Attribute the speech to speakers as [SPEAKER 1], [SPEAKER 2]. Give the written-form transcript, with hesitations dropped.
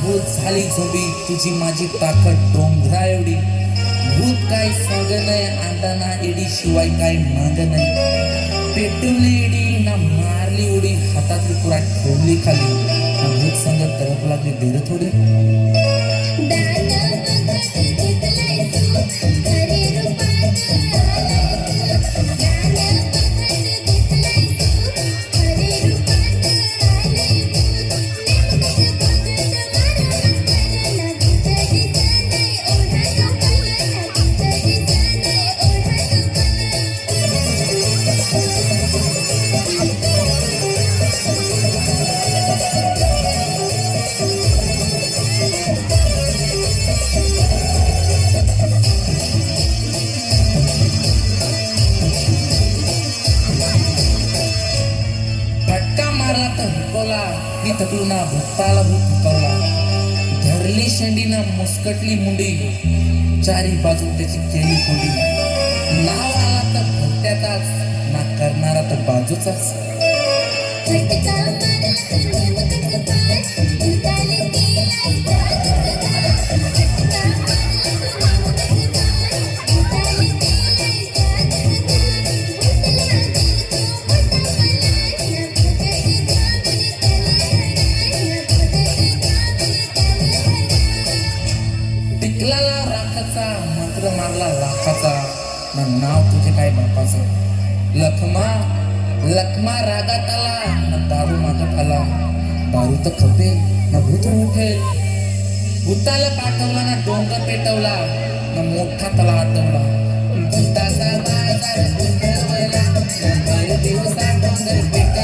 [SPEAKER 1] भूत झाली झोंबी तुझी माझी ताकद डोंगरा एवढी भूत काय सांग नाही आंदाना एडी शिवाय काय माग नाही पेटवली एडी ना मारली उडी हातातली पुरा ठेवली खाली ना भूत संग तरफ लागली देर थोडी मी थकलो ना भूताला भूत थकवला धरली शेंडी ना मुस्कटली मुंडी चारी बाजू त्याची केली कोंडी नाव आला तर भरत्याचाच ना करणारा तर बाजूचाच मंत्र मारला लाखाचा ना नाव तुझे काय बापाचं लखमा लखमा रागात आला ना दारू मागत आला दारू तर खपे ना भूत उठेल भूताला पाठवला ना डोंगर पेटवला ना मोठा तला आटवला भूताचा बाजार दिवसा डोंगर पेटवला